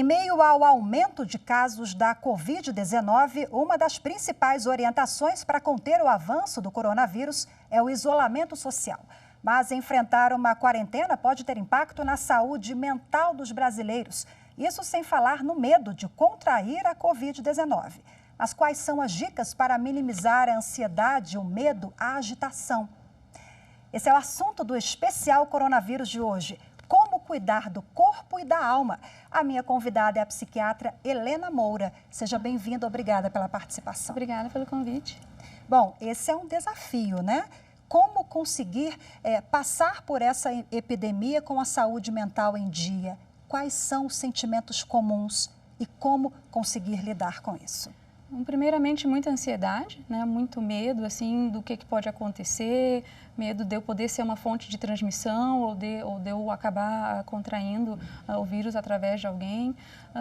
Em meio ao aumento de casos da Covid-19, uma das principais orientações para conter o avanço do coronavírus é o isolamento social. Mas enfrentar uma quarentena pode ter impacto na saúde mental dos brasileiros. Isso sem falar no medo de contrair a Covid-19. Mas quais são as dicas para minimizar a ansiedade, o medo, a agitação? Esse é o assunto do especial coronavírus de hoje. Como cuidar do corpo e da alma? A minha convidada é a psiquiatra Helena Moura. Seja bem-vinda, obrigada pela participação. Obrigada pelo convite. Bom, esse é um desafio, né? Como conseguir passar por essa epidemia com a saúde mental em dia? Quais são os sentimentos comuns e como conseguir lidar com isso? Primeiramente, muita ansiedade, né? Muito medo assim, do que pode acontecer, medo de eu poder ser uma fonte de transmissão ou de eu acabar contraindo o vírus através de alguém.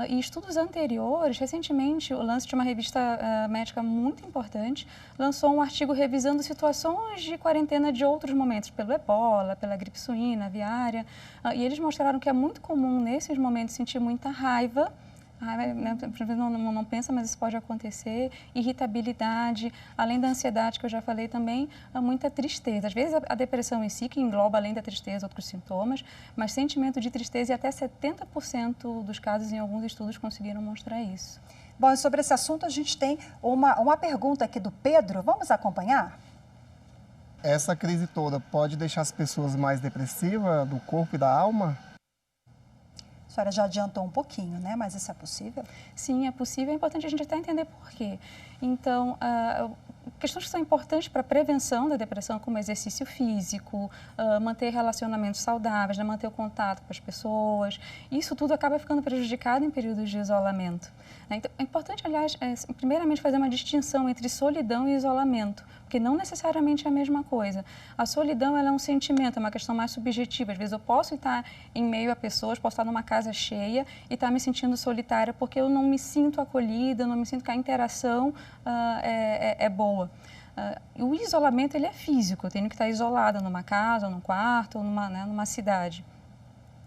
E estudos anteriores, recentemente, o lance de uma revista médica muito importante, lançou um artigo revisando situações de quarentena de outros momentos, pelo ebola, pela gripe suína, aviária, e eles mostraram que é muito comum, nesses momentos, sentir muita raiva. Não pensa, mas isso pode acontecer. Irritabilidade, além da ansiedade que eu já falei também, muita tristeza. Às vezes a depressão em si, que engloba além da tristeza outros sintomas, mas sentimento de tristeza e até 70% dos casos em alguns estudos conseguiram mostrar isso. Bom, e sobre esse assunto a gente tem uma pergunta aqui do Pedro. Vamos acompanhar? Essa crise toda pode deixar as pessoas mais depressivas do corpo e da alma? A senhora já adiantou um pouquinho, né? Mas isso é possível? Sim, é possível. É importante a gente até entender por quê. Então, questões que são importantes para a prevenção da depressão, como exercício físico, manter relacionamentos saudáveis, né? Manter o contato com as pessoas, isso tudo acaba ficando prejudicado em períodos de isolamento. Então, é importante, aliás, primeiramente fazer uma distinção entre solidão e isolamento, porque não necessariamente é a mesma coisa. A solidão, ela é um sentimento, é uma questão mais subjetiva. Às vezes eu posso estar em meio a pessoas, posso estar numa casa cheia e estar me sentindo solitária porque eu não me sinto acolhida, não me sinto que a interação é boa. O isolamento, ele é físico, eu tenho que estar isolada numa casa, num quarto, ou numa cidade.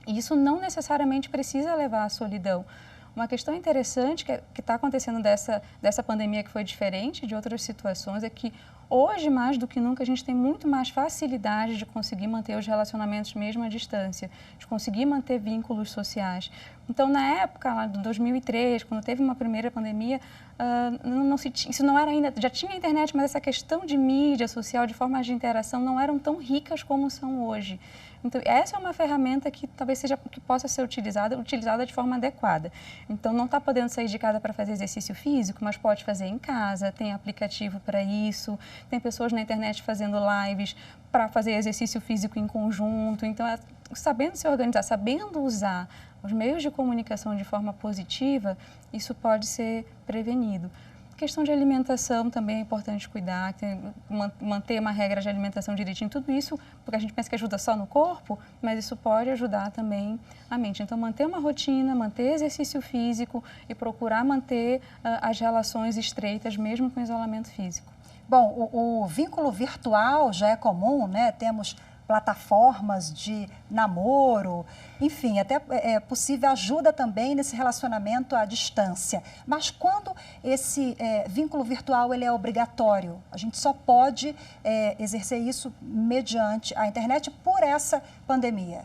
E isso não necessariamente precisa levar à solidão. Uma questão interessante que está acontecendo dessa pandemia, que foi diferente de outras situações, é que hoje, mais do que nunca, a gente tem muito mais facilidade de conseguir manter os relacionamentos mesmo à distância, de conseguir manter vínculos sociais. Então, na época, lá de 2003, quando teve uma primeira pandemia, isso não era ainda, já tinha internet, mas essa questão de mídia social, de formas de interação, não eram tão ricas como são hoje. Então, essa é uma ferramenta que talvez que possa ser utilizada de forma adequada. Então, não está podendo sair de casa para fazer exercício físico, mas pode fazer em casa, tem aplicativo para isso, tem pessoas na internet fazendo lives para fazer exercício físico em conjunto. Então, sabendo se organizar, sabendo usar os meios de comunicação de forma positiva, isso pode ser prevenido. Questão de alimentação também é importante cuidar, manter uma regra de alimentação direitinho, tudo isso, porque a gente pensa que ajuda só no corpo, mas isso pode ajudar também a mente. Então, manter uma rotina, manter exercício físico e procurar manter as relações estreitas, mesmo com isolamento físico. Bom, o vínculo virtual já é comum, né? Temos plataformas de namoro, enfim, até é possível ajuda também nesse relacionamento à distância. Mas quando esse vínculo virtual ele é obrigatório, a gente só pode exercer isso mediante a internet por essa pandemia.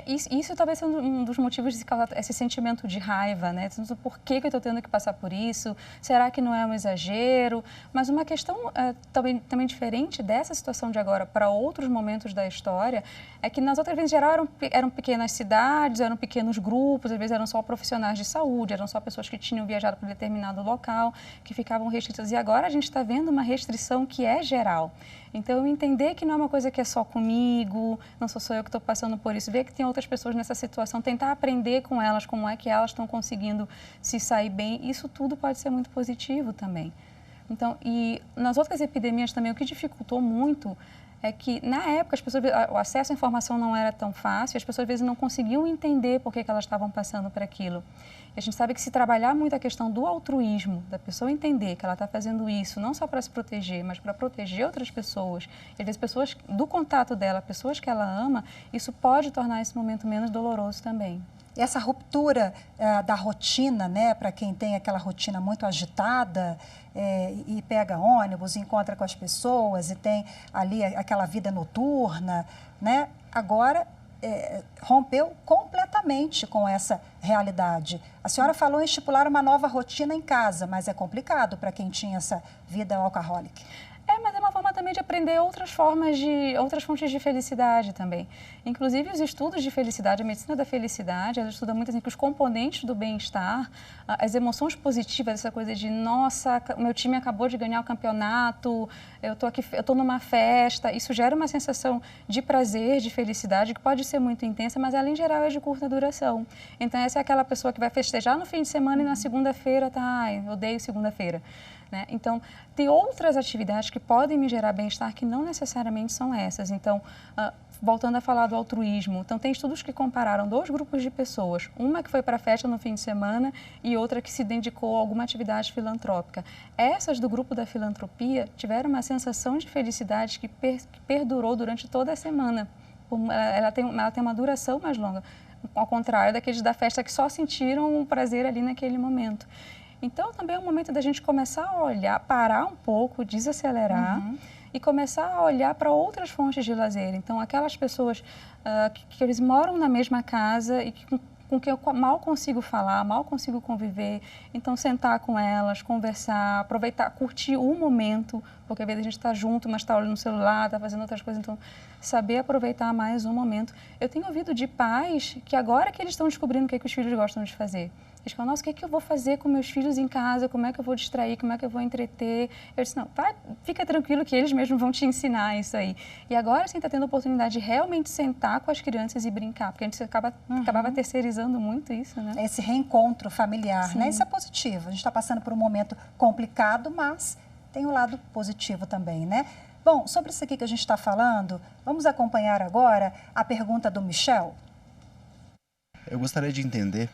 Isso talvez seja um dos motivos de causar esse sentimento de raiva, né? Por que eu estou tendo que passar por isso? Será que não é um exagero? Mas uma questão também diferente dessa situação de agora para outros momentos da história é que nas outras vezes, em geral, eram pequenas cidades, eram pequenos grupos, às vezes eram só profissionais de saúde, eram só pessoas que tinham viajado para determinado local, que ficavam restritas. E agora a gente está vendo uma restrição que é geral. Então, entender que não é uma coisa que é só comigo, não sou só eu que estou passando por isso, ver que tem outras pessoas nessa situação, tentar aprender com elas como é que elas estão conseguindo se sair bem, isso tudo pode ser muito positivo também. Então, e nas outras epidemias também, o que dificultou muito é que, na época, o acesso à informação não era tão fácil, as pessoas, às vezes, não conseguiam entender por que elas estavam passando por aquilo. E a gente sabe que se trabalhar muito a questão do altruísmo, da pessoa entender que ela está fazendo isso não só para se proteger, mas para proteger outras pessoas, e às vezes pessoas do contato dela, pessoas que ela ama, isso pode tornar esse momento menos doloroso também. essa ruptura da rotina, né, para quem tem aquela rotina muito agitada e pega ônibus, encontra com as pessoas e tem ali aquela vida noturna, né, agora rompeu completamente com essa realidade. A senhora falou em estipular uma nova rotina em casa, mas é complicado para quem tinha essa vida alcohólica. Mas é uma forma também de aprender outras fontes de felicidade também. Inclusive, os estudos de felicidade, a medicina da felicidade, ela estuda muito assim, que os componentes do bem-estar, as emoções positivas, essa coisa de, nossa, meu time acabou de ganhar o campeonato, eu estou numa festa, isso gera uma sensação de prazer, de felicidade, que pode ser muito intensa, mas ela, em geral, é de curta duração. Então, essa é aquela pessoa que vai festejar no fim de semana e na segunda-feira eu odeio segunda-feira. Né? Então, tem outras atividades que podem me gerar bem-estar que não necessariamente são essas. Então, voltando a falar do altruísmo, então tem estudos que compararam 2 grupos de pessoas, uma que foi para a festa no fim de semana e outra que se dedicou a alguma atividade filantrópica. Essas do grupo da filantropia tiveram uma sensação de felicidade que perdurou durante toda a semana. Ela tem uma duração mais longa, ao contrário daqueles da festa que só sentiram o prazer ali naquele momento. Então, também é um momento da gente começar a olhar, parar um pouco, desacelerar e começar a olhar para outras fontes de lazer. Então, aquelas pessoas que eles moram na mesma casa e com quem eu mal consigo falar, mal consigo conviver. Então, sentar com elas, conversar, aproveitar, curtir o momento, porque às vezes a gente está junto, mas está olhando no celular, está fazendo outras coisas. Então, saber aproveitar mais um momento. Eu tenho ouvido de pais que agora que eles estão descobrindo o que os filhos gostam de fazer. Eles falam, nossa, o que eu vou fazer com meus filhos em casa? Como é que eu vou distrair? Como é que eu vou entreter? Eu disse, não, fica tranquilo que eles mesmos vão te ensinar isso aí. E agora, assim, está tendo a oportunidade de realmente sentar com as crianças e brincar, porque a gente acabava terceirizando muito isso, né? Esse reencontro familiar, né? Isso é positivo. A gente está passando por um momento complicado, mas tem um lado positivo também, né? Bom, sobre isso aqui que a gente está falando, vamos acompanhar agora a pergunta do Michel. Eu gostaria de entender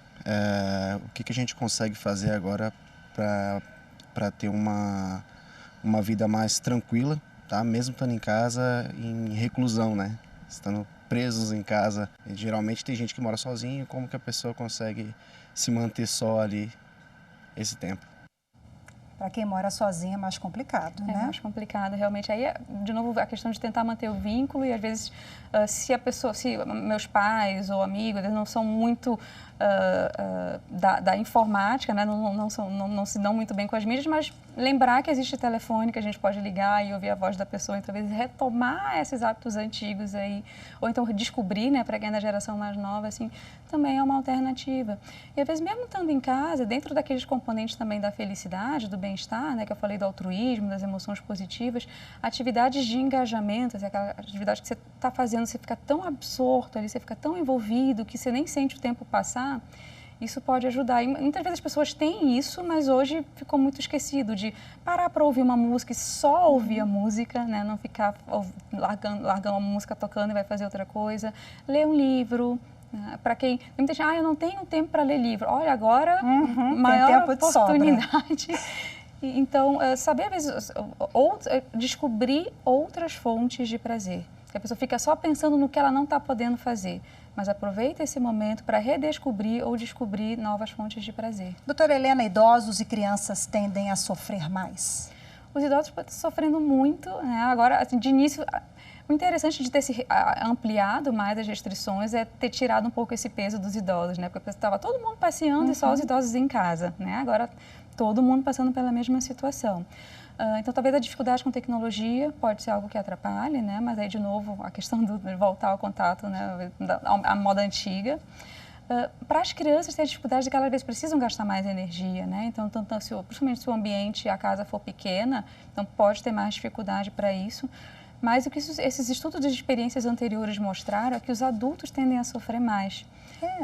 o que a gente consegue fazer agora para ter uma vida mais tranquila, tá? Mesmo estando em casa, em reclusão, né? Estando presos em casa. E, geralmente tem gente que mora sozinho, como que a pessoa consegue se manter só ali esse tempo? Para quem mora sozinho é mais complicado, né? É mais complicado, realmente. Aí, de novo, a questão de tentar manter o vínculo e, às vezes, se meus pais ou amigos, eles não são muito da informática, né? Não se dão muito bem com as mídias, mas lembrar que existe telefone, que a gente pode ligar e ouvir a voz da pessoa, então, às vezes, retomar esses hábitos antigos aí, ou então descobrir, né, para quem é da geração mais nova, assim, também é uma alternativa. E, às vezes, mesmo estando em casa, dentro daqueles componentes também da felicidade, do bem-estar, né, que eu falei do altruísmo, das emoções positivas, atividades de engajamento, assim, aquela atividade que você está fazendo, você fica tão absorto ali, você fica tão envolvido que você nem sente o tempo passar, isso pode ajudar. E muitas vezes as pessoas têm isso, mas hoje ficou muito esquecido de parar para ouvir uma música e só ouvir a música, né? Não ficar largando a música tocando e vai fazer outra coisa. Ler um livro. Para quem... Muita gente, eu não tenho tempo para ler livro. Olha, agora, maior oportunidade. Então, saber, às vezes, descobrir outras fontes de prazer. Que a pessoa fica só pensando no que ela não está podendo fazer. Mas aproveita esse momento para redescobrir ou descobrir novas fontes de prazer. Doutora Helena, idosos e crianças tendem a sofrer mais? Os idosos podem estar sofrendo muito, né? Agora, assim, de início, o interessante de ter se ampliado mais as restrições é ter tirado um pouco esse peso dos idosos, né? Porque estava todo mundo passeando e só os idosos em casa, né? Agora, todo mundo passando pela mesma situação. Então, talvez a dificuldade com tecnologia pode ser algo que atrapalhe, né? Mas aí, de novo, a questão de voltar ao contato, né? A moda antiga. Para as crianças, tem a dificuldade de que elas, às vezes, precisam gastar mais energia, né? Então, principalmente se o ambiente, a casa for pequena, então pode ter mais dificuldade para isso. Mas o que esses estudos de experiências anteriores mostraram é que os adultos tendem a sofrer mais.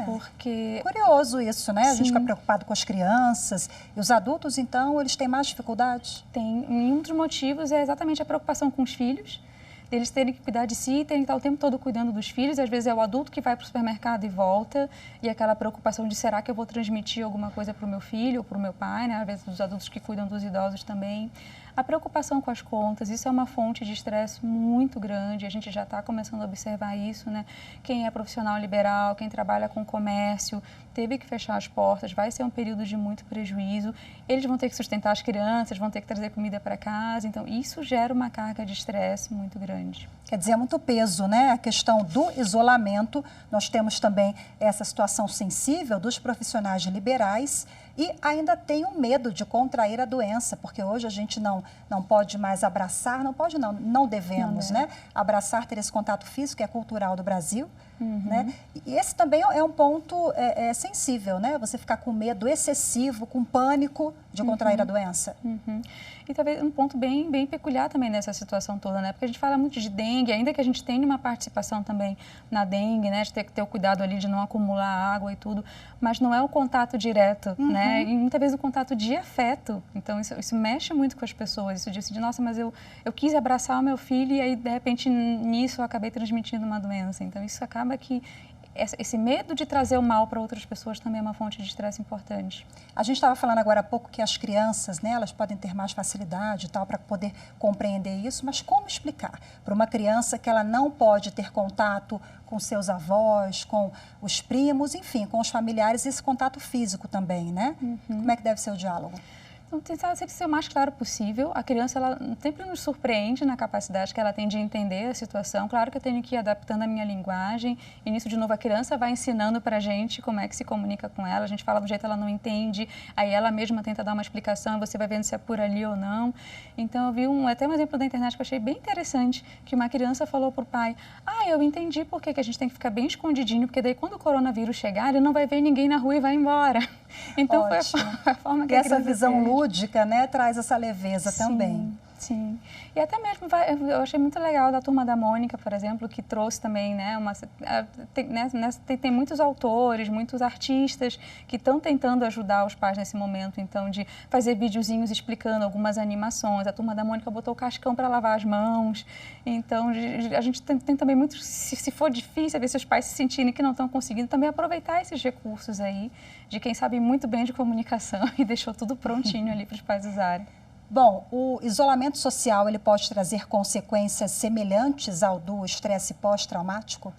Porque... Curioso isso, né? Sim. A gente fica preocupado com as crianças. E os adultos, então, eles têm mais dificuldade? Tem. E um dos motivos é exatamente a preocupação com os filhos. Eles terem que cuidar de si, terem que estar o tempo todo cuidando dos filhos. Às vezes é o adulto que vai para o supermercado e volta. E aquela preocupação de será que eu vou transmitir alguma coisa para o meu filho ou para o meu pai, né? Às vezes os adultos que cuidam dos idosos também. A preocupação com as contas, isso é uma fonte de estresse muito grande, a gente já está começando a observar isso, né? Quem é profissional liberal, quem trabalha com comércio, teve que fechar as portas, vai ser um período de muito prejuízo, eles vão ter que sustentar as crianças, vão ter que trazer comida para casa, então isso gera uma carga de estresse muito grande. Quer dizer, é muito peso, né? A questão do isolamento, nós temos também essa situação sensível dos profissionais liberais e ainda tem o medo de contrair a doença, porque hoje a gente não pode mais abraçar, não devemos, né? Abraçar, ter esse contato físico, que é cultural do Brasil, né? E esse também é um ponto sensível, né? Você ficar com medo excessivo, com pânico de contrair a doença. E talvez um ponto bem peculiar também nessa situação toda, né? Porque a gente fala muito de dengue, ainda que a gente tenha uma participação também na dengue, né? De ter que ter o cuidado ali de não acumular água e tudo, mas não é o contato direto, né? E muitas vezes o contato de afeto. Então isso mexe muito com as pessoas. Isso diz assim, nossa, mas eu quis abraçar o meu filho e aí de repente nisso eu acabei transmitindo uma doença. Então isso acaba que esse medo de trazer o mal para outras pessoas também é uma fonte de estresse importante. A gente estava falando agora há pouco que as crianças, né, elas podem ter mais facilidade e tal para poder compreender isso, mas como explicar para uma criança que ela não pode ter contato com seus avós, com os primos, enfim, com os familiares, esse contato físico também, né? Como é que deve ser o diálogo? Então, tentar ser o mais claro possível. A criança, ela sempre nos surpreende na capacidade que ela tem de entender a situação. Claro que eu tenho que ir adaptando a minha linguagem. E nisso, de novo, a criança vai ensinando para a gente como é que se comunica com ela. A gente fala do jeito que ela não entende, aí ela mesma tenta dar uma explicação, você vai vendo se é por ali ou não. Então, eu vi até um exemplo da internet que eu achei bem interessante, que uma criança falou para o pai, eu entendi por que a gente tem que ficar bem escondidinho, porque daí quando o coronavírus chegar, ele não vai ver ninguém na rua e vai embora. Então, foi a forma que a criança visão lúdica, né, traz essa leveza também. Sim. E até mesmo, eu achei muito legal da Turma da Mônica, por exemplo, que trouxe também, né, tem muitos autores, muitos artistas que estão tentando ajudar os pais nesse momento, então, de fazer videozinhos explicando algumas animações. A Turma da Mônica botou o cascão para lavar as mãos. Então, a gente tem também muito, se for difícil, ver se os pais se sentirem que não estão conseguindo, também aproveitar esses recursos aí, de quem sabe muito bem de comunicação e deixou tudo prontinho ali para os pais usarem. Bom, o isolamento social, ele pode trazer consequências semelhantes ao do estresse pós-traumático?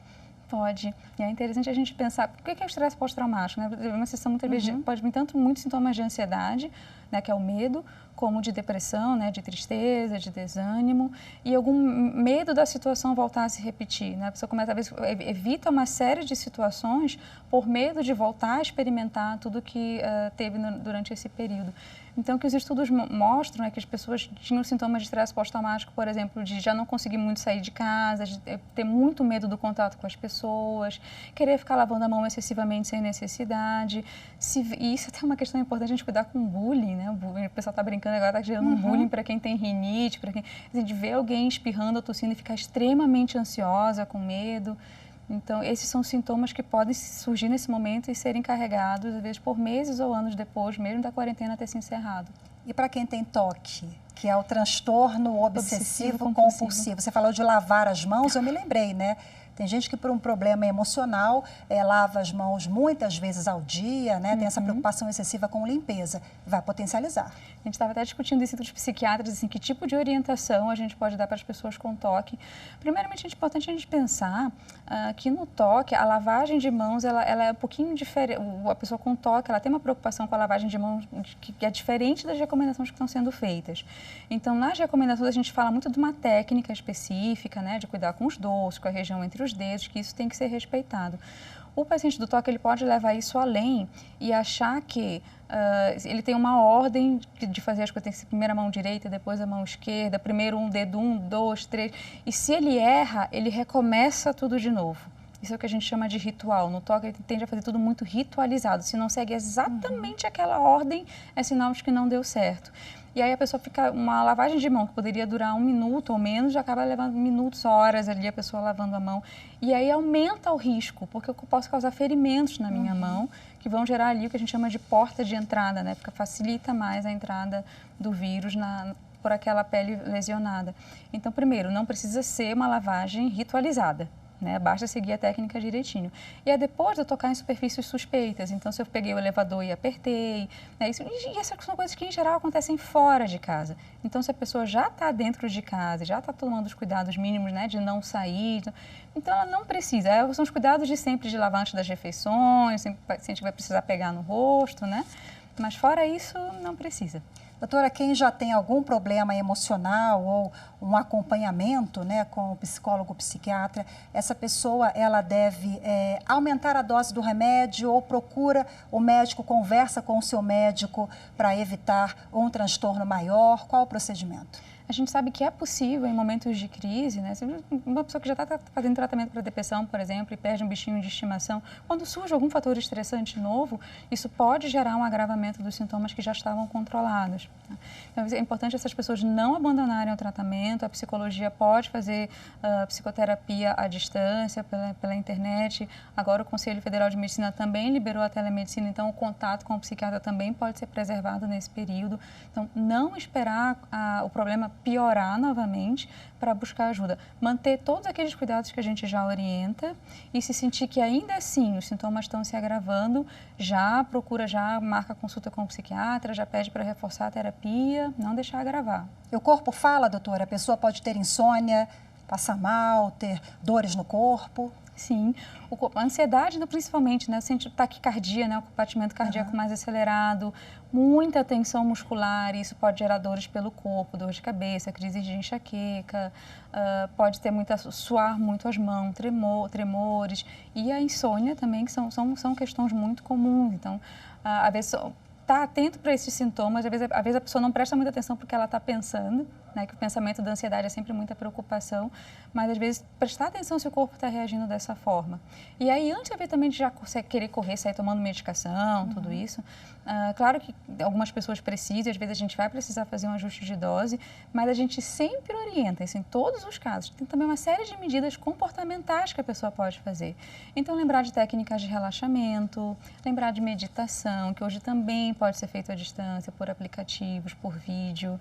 Pode. E é interessante a gente pensar, por que é o estresse pós-traumático? Né? Uma sessão muitas vezes pode vir tanto muitos sintomas de ansiedade, né, que é o medo, como de depressão, né, de tristeza, de desânimo, e algum medo da situação voltar a se repetir. Né? A pessoa começa, às vezes, evita uma série de situações por medo de voltar a experimentar tudo que teve durante esse período. Então, o que os estudos mostram é que as pessoas tinham sintomas de estresse pós-traumático, por exemplo, de já não conseguir muito sair de casa, de ter muito medo do contato com as pessoas, querer ficar lavando a mão excessivamente sem necessidade. E isso é até uma questão importante, a gente cuidar com o bullying, né? O pessoal está brincando agora, está gerando um bullying para quem tem rinite, para quem... de ver alguém espirrando ou tossindo e ficar extremamente ansiosa, com medo. Então, esses são sintomas que podem surgir nesse momento e serem carregados, às vezes, por meses ou anos depois, mesmo da quarentena ter se encerrado. E para quem tem TOC, que é o transtorno obsessivo-compulsivo, você falou de lavar as mãos, eu me lembrei, né? Tem gente que, por um problema emocional, lava as mãos muitas vezes ao dia, né? Tem essa preocupação excessiva com limpeza. Vai potencializar. A gente estava até discutindo isso entre os psiquiatras, assim, que tipo de orientação a gente pode dar para as pessoas com TOC. Primeiramente, é importante a gente pensar que no TOC, a lavagem de mãos, ela é um pouquinho diferente. A pessoa com TOC, ela tem uma preocupação com a lavagem de mãos que é diferente das recomendações que estão sendo feitas. Então, nas recomendações, a gente fala muito de uma técnica específica, né? De cuidar com os dorsos, com a região entre os dedos, que isso tem que ser respeitado. O paciente do TOC, ele pode levar isso além e achar que ele tem uma ordem de fazer as coisas, tem que ser primeiro a mão direita, depois a mão esquerda, primeiro um dedo, 1, 2, 3, e se ele erra, ele recomeça tudo de novo. Isso é o que a gente chama de ritual. No TOC, ele tende a fazer tudo muito ritualizado. Se não segue exatamente aquela ordem, é sinal de que não deu certo. E aí a pessoa fica, uma lavagem de mão que poderia durar 1 minuto ou menos, já acaba levando minutos, horas ali a pessoa lavando a mão. E aí aumenta o risco, porque eu posso causar ferimentos na minha mão, que vão gerar ali o que a gente chama de porta de entrada, né? Facilita mais a entrada do vírus por aquela pele lesionada. Então, primeiro, não precisa ser uma lavagem ritualizada. né? Basta seguir a técnica direitinho. E é depois de eu tocar em superfícies suspeitas. Então, se eu peguei o elevador e apertei, né? E essas são coisas que, em geral, acontecem fora de casa. Então, se a pessoa já está dentro de casa, já está tomando os cuidados mínimos, né? De não sair, então ela não precisa. São os cuidados de sempre de lavar antes das refeições, sempre a gente vai precisar pegar no rosto, né? Mas fora isso, não precisa. Doutora, quem já tem algum problema emocional ou um acompanhamento, né, com o psicólogo ou psiquiatra, essa pessoa ela deve aumentar a dose do remédio ou procura o médico, conversa com o seu médico para evitar um transtorno maior? Qual o procedimento? A gente sabe que é possível em momentos de crise, né? Uma pessoa que já está fazendo tratamento para depressão, por exemplo, e perde um bichinho de estimação, quando surge algum fator estressante novo, isso pode gerar um agravamento dos sintomas que já estavam controlados. Então, é importante essas pessoas não abandonarem o tratamento. A psicologia pode fazer psicoterapia à distância, pela internet. Agora, o Conselho Federal de Medicina também liberou a telemedicina, então o contato com o psiquiatra também pode ser preservado nesse período. Então, não esperar o problema piorar novamente para buscar ajuda. Manter todos aqueles cuidados que a gente já orienta e se sentir que ainda assim os sintomas estão se agravando, já marca consulta com o psiquiatra, já pede para reforçar a terapia, não deixar agravar. E o corpo fala, doutora? A pessoa pode ter insônia, passar mal, ter dores no corpo? Sim, a ansiedade principalmente, né? Sente taquicardia, né? O batimento cardíaco mais acelerado, muita tensão muscular, isso pode gerar dores pelo corpo, dor de cabeça, crise de enxaqueca, pode ter suar muito as mãos, tremores, e a insônia também, que são questões muito comuns. Então, às vezes, estar atento para esses sintomas, às vezes a pessoa não presta muita atenção porque ela está pensando, né, que o pensamento da ansiedade é sempre muita preocupação, mas às vezes prestar atenção se o corpo está reagindo dessa forma. E aí, antes também de já querer correr, sair tomando medicação, tudo isso, claro que algumas pessoas precisam, às vezes a gente vai precisar fazer um ajuste de dose, mas a gente sempre orienta, isso em todos os casos. Tem também uma série de medidas comportamentais que a pessoa pode fazer. Então, lembrar de técnicas de relaxamento, lembrar de meditação, que hoje também pode ser feito à distância, por aplicativos, por vídeo,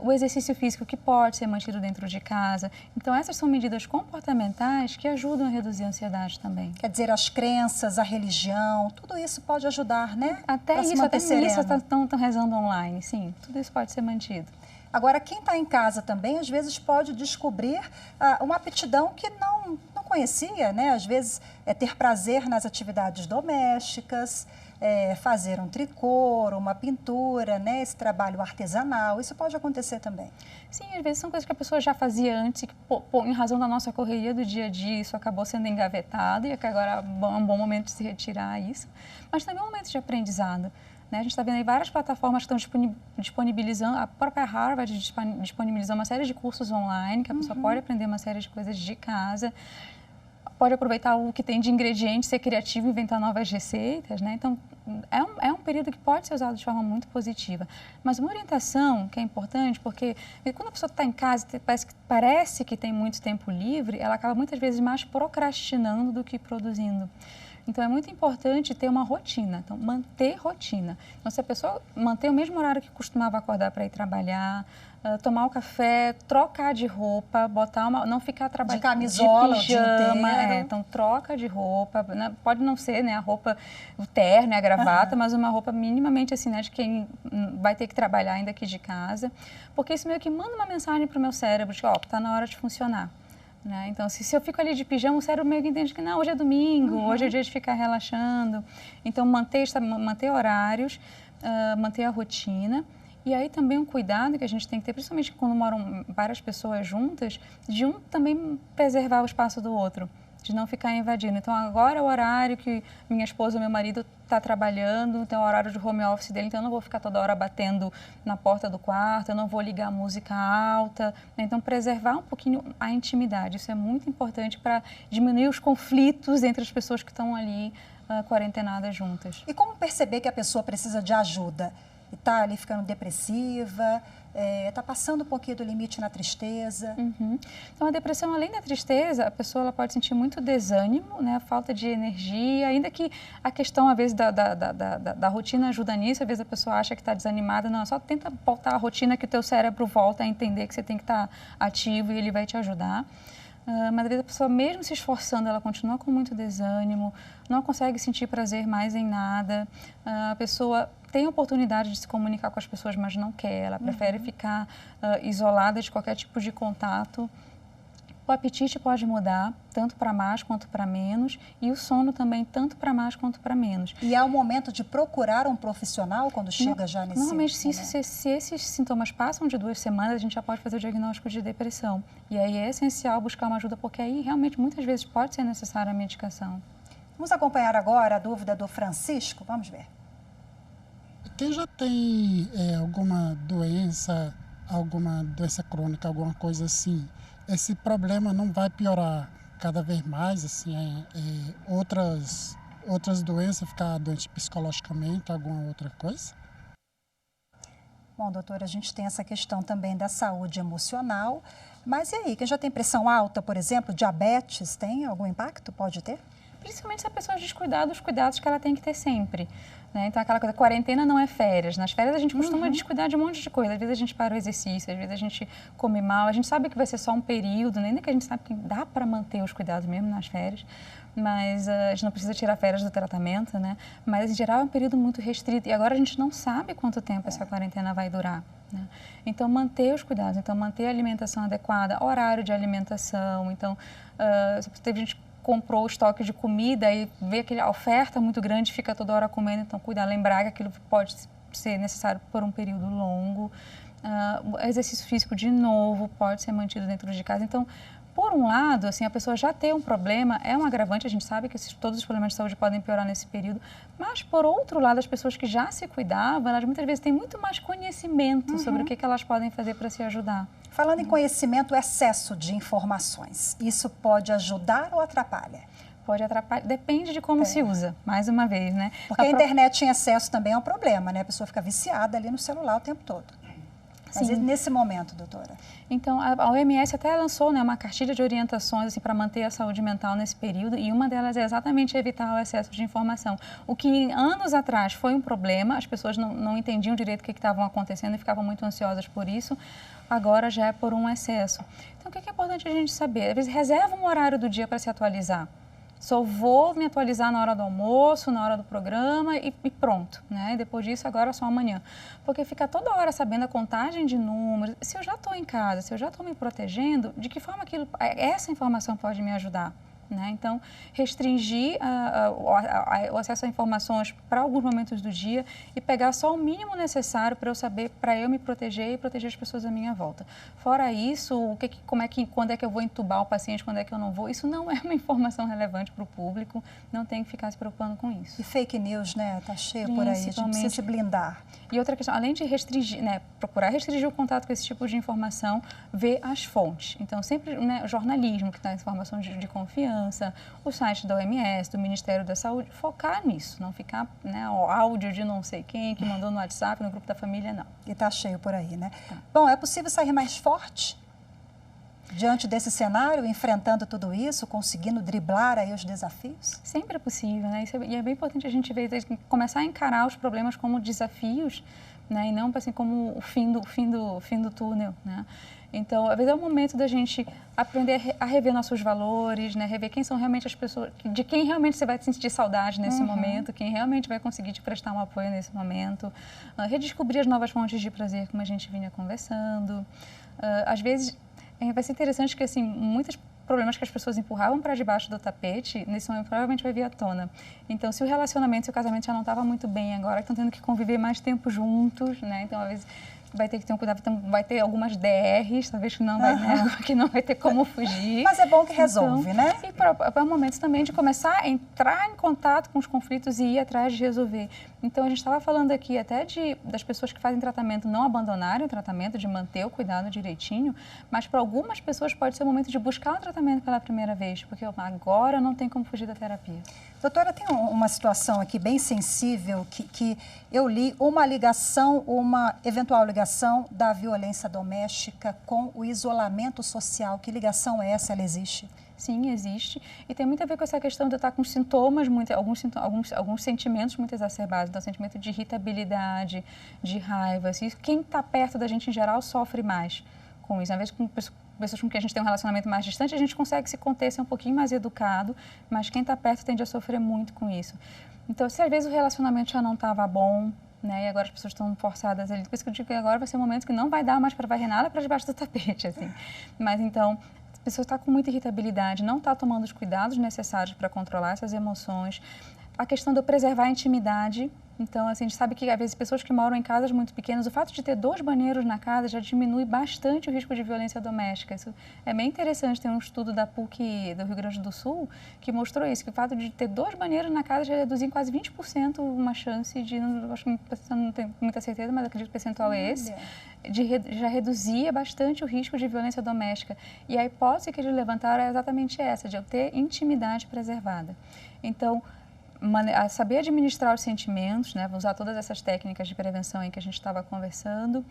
o exercício físico que pode ser mantido dentro de casa. Então, essas são medidas comportamentais que ajudam a reduzir a ansiedade também. Quer dizer, as crenças, a religião, tudo isso pode ajudar, né? Até isso estão rezando online, sim. Tudo isso pode ser mantido. Agora, quem está em casa também, às vezes pode descobrir uma aptidão que não conhecia, né? Às vezes é ter prazer nas atividades domésticas, fazer um tricô, uma pintura, né? Esse trabalho artesanal, isso pode acontecer também. Sim, às vezes são coisas que a pessoa já fazia antes e que, em razão da nossa correria do dia a dia, isso acabou sendo engavetado e que agora é um bom momento de se retirar isso. Mas também é um momento de aprendizado. Né? A gente está vendo aí várias plataformas que estão disponibilizando, a própria Harvard disponibilizou uma série de cursos online, que a pessoa pode aprender uma série de coisas de casa, pode aproveitar o que tem de ingredientes, ser criativo, inventar novas receitas, né? Então, é um período que pode ser usado de forma muito positiva. Mas uma orientação que é importante, porque quando a pessoa está em casa, parece que tem muito tempo livre, ela acaba muitas vezes mais procrastinando do que produzindo. Então, é muito importante ter uma rotina, então, manter rotina. Então, se a pessoa manter o mesmo horário que costumava acordar para ir trabalhar, tomar o café, trocar de roupa, não ficar trabalhando de camisola de pijama, o dia inteiro. Então troca de roupa, né? Pode não ser, né, a roupa, o terno, a gravata, mas uma roupa minimamente assim, né, de quem vai ter que trabalhar ainda aqui de casa, porque isso meio que manda uma mensagem para o meu cérebro de, está na hora de funcionar. Né? Então, se eu fico ali de pijama, o cérebro meio que entende que não, hoje é domingo, hoje é dia de ficar relaxando. Então, manter horários, manter a rotina. E aí também um cuidado que a gente tem que ter, principalmente quando moram várias pessoas juntas, de um também preservar o espaço do outro, de não ficar invadindo. Então, agora é o horário que minha esposa ou meu marido está trabalhando, tem o horário de home office dele, então eu não vou ficar toda hora batendo na porta do quarto, eu não vou ligar a música alta. Né? Então, preservar um pouquinho a intimidade, isso é muito importante para diminuir os conflitos entre as pessoas que estão ali quarentenadas juntas. E como perceber que a pessoa precisa de ajuda? E está ali ficando depressiva, está passando um pouquinho do limite na tristeza. Então, a depressão, além da tristeza, a pessoa ela pode sentir muito desânimo, né? Falta de energia, ainda que a questão, às vezes, da rotina ajuda nisso, às vezes a pessoa acha que está desanimada, não, só tenta voltar a rotina que o teu cérebro volta a entender que você tem que estar ativo e ele vai te ajudar. Mas às vezes a pessoa, mesmo se esforçando, ela continua com muito desânimo, não consegue sentir prazer mais em nada. A pessoa tem a oportunidade de se comunicar com as pessoas, mas não quer. Ela prefere ficar isolada de qualquer tipo de contato. O apetite pode mudar, tanto para mais quanto para menos, e o sono também, tanto para mais quanto para menos. E é o momento de procurar um profissional quando chega já nesse... Normalmente, se esses sintomas passam de 2 semanas, a gente já pode fazer o diagnóstico de depressão. E aí é essencial buscar uma ajuda, porque aí realmente muitas vezes pode ser necessária a medicação. Vamos acompanhar agora a dúvida do Francisco, vamos ver. Quem já tem alguma doença crônica, alguma coisa assim, esse problema não vai piorar cada vez mais, assim, outras doenças, ficar doente psicologicamente, alguma outra coisa? Bom, doutora, a gente tem essa questão também da saúde emocional, mas e aí, quem já tem pressão alta, por exemplo, diabetes, tem algum impacto? Pode ter? Principalmente se a pessoa descuidar dos cuidados que ela tem que ter sempre. Né? Então, aquela coisa, quarentena não é férias. Nas férias a gente costuma descuidar de um monte de coisa. Às vezes a gente para o exercício, às vezes a gente come mal. A gente sabe que vai ser só um período, né? Ainda que a gente sabe que dá para manter os cuidados mesmo nas férias. Mas a gente não precisa tirar férias do tratamento, né? Mas, em geral, é um período muito restrito. E agora a gente não sabe quanto tempo essa quarentena vai durar. Né? Então, manter os cuidados. Então, manter a alimentação adequada, horário de alimentação. Então, teve gente comprou o estoque de comida e vê aquela oferta muito grande, fica toda hora comendo, então cuidar, lembrar que aquilo pode ser necessário por um período longo. Exercício físico, de novo, pode ser mantido dentro de casa. Então, por um lado, assim, a pessoa já ter um problema é um agravante, a gente sabe que todos os problemas de saúde podem piorar nesse período, mas, por outro lado, as pessoas que já se cuidavam, elas muitas vezes têm muito mais conhecimento sobre o que elas podem fazer para se ajudar. Falando em conhecimento, o excesso de informações, isso pode ajudar ou atrapalha? Pode atrapalhar, depende de como se usa, mais uma vez, né? Porque a internet em excesso também é um problema, né? A pessoa fica viciada ali no celular o tempo todo. Mas nesse momento, doutora? Então, a OMS até lançou, né, uma cartilha de orientações assim, para manter a saúde mental nesse período, e uma delas é exatamente evitar o excesso de informação. O que anos atrás foi um problema, as pessoas não entendiam direito o que estava acontecendo e ficavam muito ansiosas por isso, agora já é por um excesso. Então, o que é importante a gente saber? Às vezes, reserva um horário do dia para se atualizar. Só vou me atualizar na hora do almoço, na hora do programa e pronto, né? E depois disso, agora só amanhã. Porque ficar toda hora sabendo a contagem de números, se eu já estou em casa, se eu já estou me protegendo, de que forma essa informação pode me ajudar? Né? Então, restringir o acesso a informações para alguns momentos do dia e pegar só o mínimo necessário para eu saber, para eu me proteger e proteger as pessoas à minha volta. Fora isso, quando é que eu vou entubar o paciente, quando é que eu não vou, isso não é uma informação relevante para o público, não tem que ficar se preocupando com isso. E fake news, né? Está cheio por aí, a gente precisa se blindar. E outra questão, além de restringir, né, procurar restringir o contato com esse tipo de informação, ver as fontes. Então, sempre, né, jornalismo, que dá informação de confiança, o site da OMS, do Ministério da Saúde, focar nisso, não ficar, né, o áudio de não sei quem que mandou no WhatsApp, no grupo da família, não. E está cheio por aí, né? Tá. Bom, é possível sair mais forte diante desse cenário, enfrentando tudo isso, conseguindo driblar aí os desafios? Sempre é possível, né? E é bem importante a gente ver, começar a encarar os problemas como desafios, né? E não assim como o fim do túnel, né? Então, às vezes é o momento da gente aprender a rever nossos valores, né? Rever quem são realmente as pessoas, de quem realmente você vai sentir saudade nesse momento, quem realmente vai conseguir te prestar um apoio nesse momento, redescobrir as novas fontes de prazer, como a gente vinha conversando. Às vezes, vai ser interessante que, assim, muitos problemas que as pessoas empurravam para debaixo do tapete, nesse momento provavelmente vai vir à tona. Então, se o relacionamento, se o casamento já não estava muito bem, agora estão tendo que conviver mais tempo juntos, né? Então, às vezes, vai ter que ter um cuidado, então, vai ter algumas DRs, talvez que não vai, né, que não vai ter como fugir. Mas é bom que resolve, então, né? E para momentos também de começar a entrar em contato com os conflitos e ir atrás de resolver. Então, a gente estava falando aqui até das pessoas que fazem tratamento não abandonarem o tratamento, de manter o cuidado direitinho, mas para algumas pessoas pode ser o momento de buscar um tratamento pela primeira vez, porque agora não tem como fugir da terapia. Doutora, tem uma situação aqui bem sensível que eu li uma eventual ligação da violência doméstica com o isolamento social. Que ligação é essa? Ela existe? Sim, existe. E tem muito a ver com essa questão de estar com sintomas, alguns sentimentos muito exacerbados. Então, sentimento de irritabilidade, de raiva. Assim, quem está perto da gente, em geral, sofre mais com isso. Às vezes, com pessoas com quem a gente tem um relacionamento mais distante, a gente consegue se conter, ser um pouquinho mais educado, mas quem está perto tende a sofrer muito com isso. Então, se às vezes o relacionamento já não estava bom, né, e agora as pessoas estão forçadas ali, por isso que eu digo que agora vai ser um momento que não vai dar mais para varrer nada para debaixo do tapete, assim. Mas então, a pessoa está com muita irritabilidade, não está tomando os cuidados necessários para controlar essas emoções. A questão de preservar a intimidade. Então, assim, a gente sabe que, às vezes, pessoas que moram em casas muito pequenas, o fato de ter 2 banheiros na casa já diminui bastante o risco de violência doméstica. Isso é bem interessante. Tem um estudo da PUC do Rio Grande do Sul que mostrou isso, que o fato de ter 2 banheiros na casa já reduz em quase 20% uma chance de, acho que não tenho muita certeza, mas acredito que o percentual é esse, já reduzia bastante o risco de violência doméstica. E a hipótese que eles levantaram é exatamente essa, de eu ter intimidade preservada. Então, saber administrar os sentimentos, né? Vou usar todas essas técnicas de prevenção em que a gente estava conversando,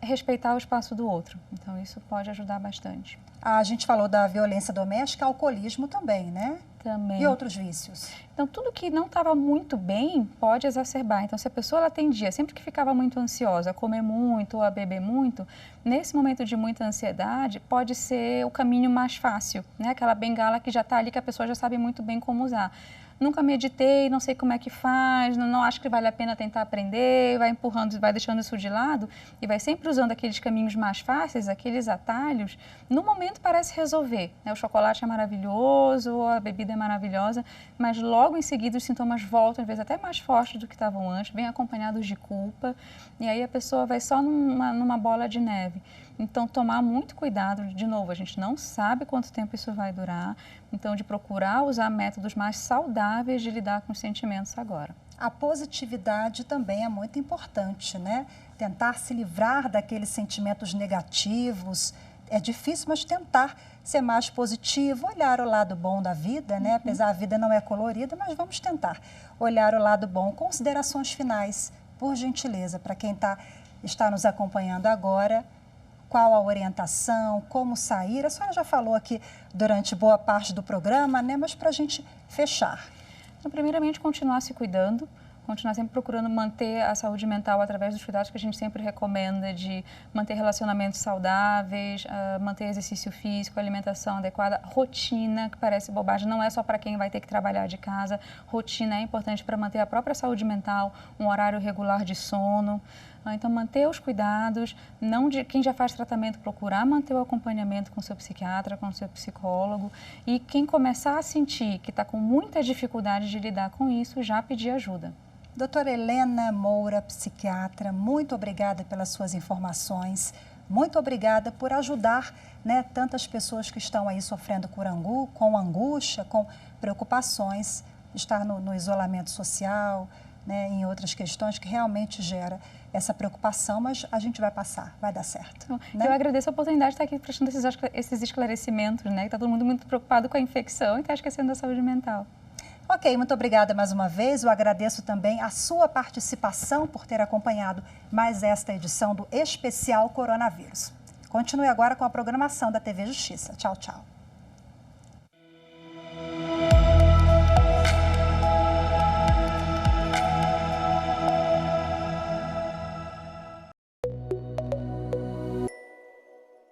respeitar o espaço do outro. Então, isso pode ajudar bastante. A gente falou da violência doméstica, alcoolismo também, né? Também. E outros vícios? Então, tudo que não estava muito bem pode exacerbar. Então, se a pessoa ela tendia, sempre que ficava muito ansiosa, a comer muito ou a beber muito, nesse momento de muita ansiedade, pode ser o caminho mais fácil, né? Aquela bengala que já está ali, que a pessoa já sabe muito bem como usar. Nunca meditei, não sei como é que faz, não acho que vale a pena tentar aprender, vai empurrando, vai deixando isso de lado e vai sempre usando aqueles caminhos mais fáceis, aqueles atalhos. No momento parece resolver, né? O chocolate é maravilhoso, a bebida é maravilhosa, mas logo em seguida os sintomas voltam, às vezes até mais fortes do que estavam antes, bem acompanhados de culpa, e aí a pessoa vai só numa bola de neve. Então, tomar muito cuidado, de novo, a gente não sabe quanto tempo isso vai durar, então, de procurar usar métodos mais saudáveis de lidar com os sentimentos agora. A positividade também é muito importante, né? Tentar se livrar daqueles sentimentos negativos. É difícil, mas tentar ser mais positivo, olhar o lado bom da vida, né? Apesar a vida não é colorida, mas vamos tentar olhar o lado bom. Considerações finais, por gentileza, para quem está nos acompanhando agora. Qual a orientação, como sair? A senhora já falou aqui durante boa parte do programa, né? Mas para a gente fechar. Então, primeiramente, continuar se cuidando, continuar sempre procurando manter a saúde mental através dos cuidados que a gente sempre recomenda, de manter relacionamentos saudáveis, manter exercício físico, alimentação adequada, rotina, que parece bobagem, não é só para quem vai ter que trabalhar de casa, rotina é importante para manter a própria saúde mental, um horário regular de sono. Então, manter os cuidados, quem já faz tratamento, procurar manter o acompanhamento com o seu psiquiatra, com o seu psicólogo, e quem começar a sentir que está com muita dificuldade de lidar com isso, já pedir ajuda. Doutora Helena Moura, psiquiatra, muito obrigada pelas suas informações, muito obrigada por ajudar, né, tantas pessoas que estão aí sofrendo com angústia, com preocupações, estar no isolamento social, né, em outras questões que realmente gera essa preocupação, mas a gente vai passar, vai dar certo. Né? Eu agradeço a oportunidade de estar aqui prestando esses esclarecimentos, né? Está todo mundo muito preocupado com a infecção e está esquecendo da saúde mental. Ok, muito obrigada mais uma vez. Eu agradeço também a sua participação por ter acompanhado mais esta edição do Especial Coronavírus. Continue agora com a programação da TV Justiça. Tchau, tchau.